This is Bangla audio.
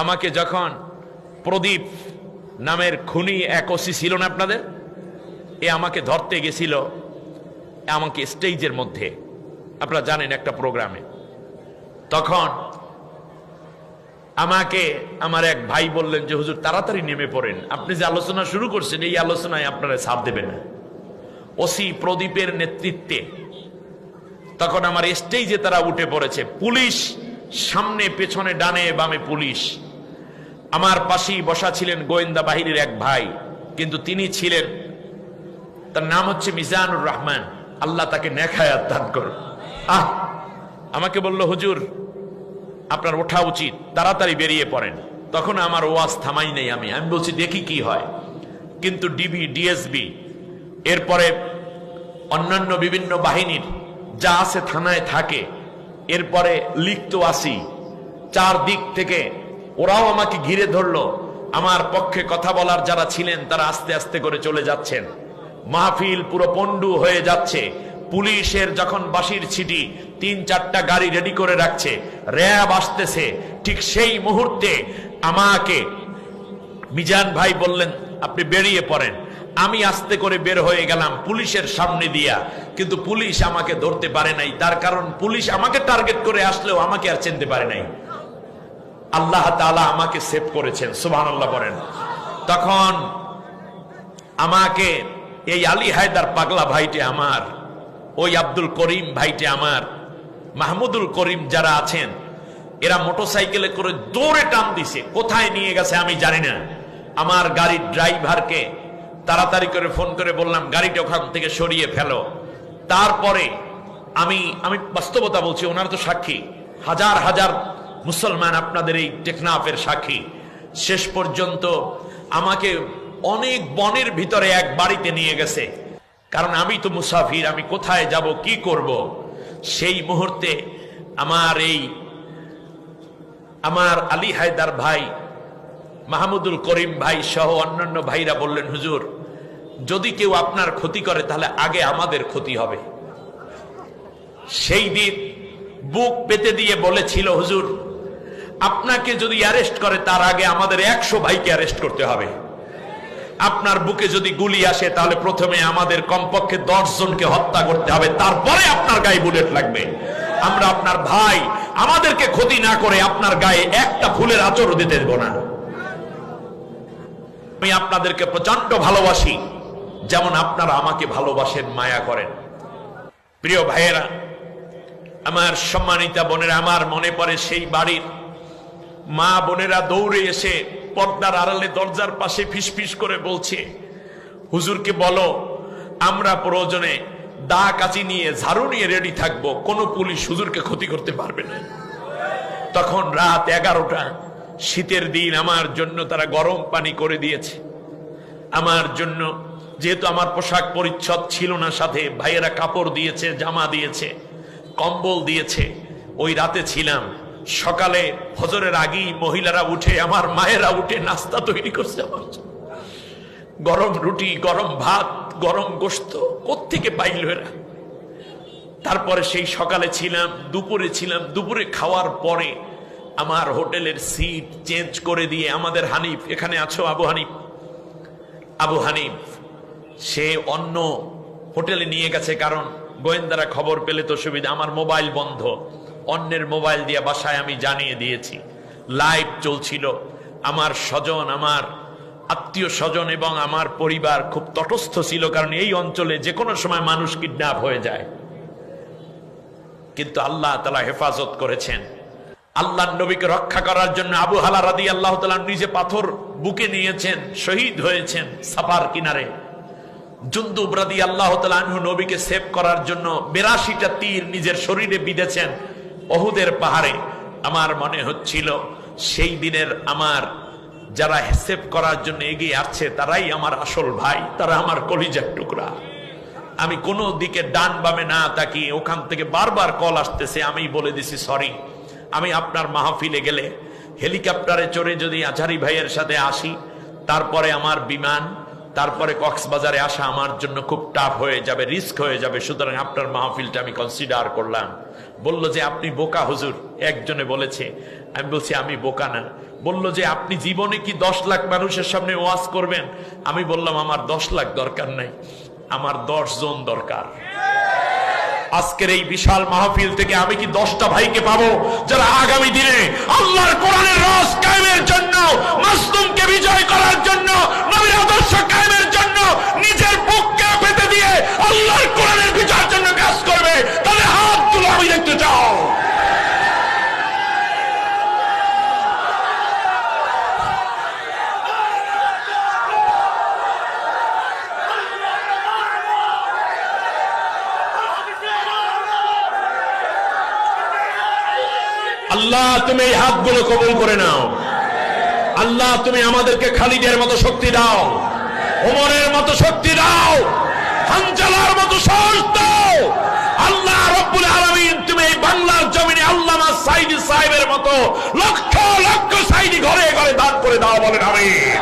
আমাকে যখন প্রদীপ নামের খুনি এক ওসি ছিল না আপনাদের, আমাকে ধরতে গেছিল আমাকে স্টেজের মধ্যে, আপনারা জানেন একটা প্রোগ্রামে, তখন আমাকে আমার এক ভাই বললেন যে হুজুর তাড়াতাড়ি নেমে পড়েন, আপনি যে আলোচনা শুরু করছেন এই আলোচনায় আপনারা ছাপ দেবেন না। ওসি প্রদীপের নেতৃত্বে তখন আমার স্টেজে তারা উঠে পড়েছে, পুলিশ সামনে পেছনে ডানে বামে পুলিশ। আমার পাশেই বসা ছিলেন গোয়েন্দা বাহিনীর এক ভাই, কিন্তু তিনি ছিলেন, তার নাম হচ্ছে মিজানুর রহমান, আল্লাহ তাকে নেক হায়াত দান করুন। আমাকে বলল হুজুর আপনার ওঠা উচিত, তাড়াতাড়ি বেরিয়ে পড়েন। তখন আমার ওয়াজ থামাই নেই, আমি বলছি দেখি কি হয়। কিন্তু ডিবি, ডিএসবি, এরপরে অন্যান্য বিভিন্ন বাহিনীর যা আছে থানায় থাকে, এরপরে লিখত আসি, চারদিক থেকে ওরাও আমাকে ঘিরে ধরলো। আমার পক্ষে কথা বলার যারা ছিলেন তারা আস্তে আস্তে করে চলে যাচ্ছেন, মাহফিল পুরো পন্ডু হয়ে যাচ্ছে। পুলিশের যখন বাঁশির ছিটি ৩-৪টা গাড়ি রেডি করে রাখছে, র্যাব আসতেছে, ঠিক সেই মুহূর্তে আমাকে মিজান ভাই বললেন আপনি বেরিয়ে পড়েন। আমি আস্তে করে বের হয়ে গেলাম পুলিশের সামনে দিয়া, কিন্তু পুলিশ আমাকে ধরতে পারে নাই। তার কারণ পুলিশ আমাকে টার্গেট করে আসলেও আমাকে আর চিনতে পারে নাই। আল্লাহ তাআলা আমাকে সেভ করেছেন, সুবহানাল্লাহ বলেন। তখন আমাকে এই আলী হায়দার পাগলা ভাইটে আমার, ওই আব্দুল করিম ভাইটে আমার, মাহমুদুল করিম যারা আছেন, এরা মোটরসাইকেলে করে দৌড়ে টান দিছে, কোথায় নিয়ে গেছে আমি জানি না। আমার গাড়ির ড্রাইভারকে তাড়াতাড়ি করে ফোন করে বললাম গাড়িটা ওখান থেকে সরিয়ে ফেলো। তারপরে আমি বাস্তবতা বলছি, ওনারা তো সাক্ষী, হাজার হাজার মুসলমান আপনাদের এই টেকনাফের সাক্ষী। শেষ পর্যন্ত আমাকে অনেক বনের ভিতরে এক বাড়িতে নিয়ে গেছে, কারণ আমি তো মুসাফির, আমি কোথায় যাব কি করব। সেই মুহূর্তে আমার আলী হায়দার ভাই, মাহমুদুল করিম ভাই সহ অন্যান্য ভাইরা বললেন হুজুর যদি কেউ আপনার ক্ষতি করে তাহলে আগে আমাদের ক্ষতি হবে। সেই দিন বুক পেতে দিয়ে বলেছিল হুজুর আপনাকে যদি অ্যারেস্ট করে তার আগে আমাদের 100 ভাইকে অ্যারেস্ট করতে হবে। আপনার বুকে যদি গুলি আসে তাহলে প্রথমে আমাদের কমপক্ষে 10 জনকে হত্যা করতে হবে, তারপরে আপনার গায়ে বুলেট লাগবে। আমরা আপনার ভাই, আমাদেরকে ক্ষতি না করে আপনার গায়ে একটা ফুলের আঁচড় দিতে দেব না। আমি আপনাদেরকে প্রচন্ড ভালোবাসি, যেমন আপনারা আমাকে ভালোবাসেন, মায়া করেন। প্রিয় ভাইয়েরা, আমার সম্মানিতা বোনেরা, আমার মনে পড়ে সেই বাড়ির মা বোনেরা দৌড়ে এসে পর্দার আড়ালে দরজার পাশে ফিসফিস করে বলছে হুজুরকে বলো আমরা প্রয়োজনে দা কাচি নিয়ে ঝাড়ু নিয়ে রেডি থাকবো, কোনো পুলিশ হুজুরকে ক্ষতি করতে পারবে না। তখন রাত 11টা, শীতের দিন, আমার জন্য তারা গরম পানি করে দিয়েছে। আমার জন্য, যেহেতু আমার পোশাক পরিচ্ছদ ছিল না সাথে, ভাইয়েরা কাপড় দিয়েছে, জামা দিয়েছে, কম্বল দিয়েছে। ওই রাতে ছিলাম। সকালে ফজরের আগেই মহিলারা উঠে, আমার মায়েরা উঠে নাস্তা তৈরি করছে আমার জন্য। গরম রুটি, গরম ভাত, গরম গোশত কোত্থেকে পাইল এরা। তারপরে সেই সকালে ছিলাম, দুপুরে ছিলাম। দুপুরে খাওয়ার পরে আমার হোটেলের সিট চেঞ্জ করে দিয়ে আমাদের হানিফ, এখানে আছো আবু হানিফ, সে অন্য হোটেলে নিয়ে গেছে, কারণ গোয়েন্দারা খবর পেলে তো সুবিধা। আমার মোবাইল বন্ধ, অন্যের মোবাইল দিয়ে বাসায় আমি জানিয়ে দিয়েছি, লাইভ চলছিল। আমার স্বজন, আমার আত্মীয় স্বজন এবং আমার পরিবার খুব তটস্থ ছিল, কারণ এই অঞ্চলে যে কোনো সময় মানুষ কিডন্যাপ হয়ে যায়। কিন্তু আল্লাহ তাআলা হেফাজত করেছেন। আল্লাহর নবীকে রক্ষা করার জন্য আবু হালা রাদিয়াল্লাহু তাআলা নিজে পাথর বুকে নিয়েছেন, শহীদ হয়েছেন সাফার কিনারে। জুনদুব রাদিয়াল্লাহু তাআলা আনহু নবীকে সেভ করার জন্য 82টা তীর নিজের শরীরে বিঁধেছেন উহুদের পাহাড়ে। আমার মনে হচ্ছিল সেই দিনের আমার যারা সেভ করার জন্য এগিয়ে আসছে তারাই আমার আসল ভাই, তারা আমার কলিজার টুকরা। আমি কোনো দিকে ডান বামে না তাকিয়ে, ওখান থেকে বারবার কল আসতেছে, আমি বলে দিছি সরি, আমি আপনার মাহফিলে গেলে হেলিকপ্টারে চড়ে যদি আচারি ভাইয়ের সাথে আসি, তারপরে আমার বিমান, তারপরে কক্সবাজারে আসা আমার জন্য খুব টাফ হয়ে যাবে, রিস্ক হয়ে যাবে, সুতরাং আপনার মাহফিলটা আমি কনসিডার করলাম। বলল যে আপনি বোকা হুজুর, একজনে বলেছে আমি বলছি আমি বোকা না। বললো যে আপনি জীবনে কি 10 লাখ মানুষের সামনে ওয়াজ করবেন? আমি বললাম আমার 10 লাখ দরকার নাই, আমার 10 জন দরকার। আজকের এই বিশাল মাহফিল থেকে আমি কি 10টা ভাইকে পাবো যারা আগামী দিনে আল্লাহর কোরআনের রাজ কায়েমের জন্য, মাসলুমকে বিজয় করার জন্য, নবীর আদর্শ কায়েমের জন্য নিজের বুককে পেতে দিয়ে আল্লাহর কোরআনের বিজয়ের জন্য কাজ করবে? তাহলে হাত তুলে আমি দেখতে চাও। আল্লাহ তুমি এই হাতগুলো কবুল করে নাও। আল্লাহ তুমি আমাদেরকে খালিদের মতো শক্তি দাও, ওমরের মতো শক্তি দাও, হানজালার মতো সাহস দাও। আল্লাহ রব্বুল আলামিন তুমি এই বাংলার জমিনে আল্লামা সাইদি সাহেবের মতো লক্ষ লক্ষ সাইদি ঘরে ঘরে দান করে দাও, বলেন আমিন।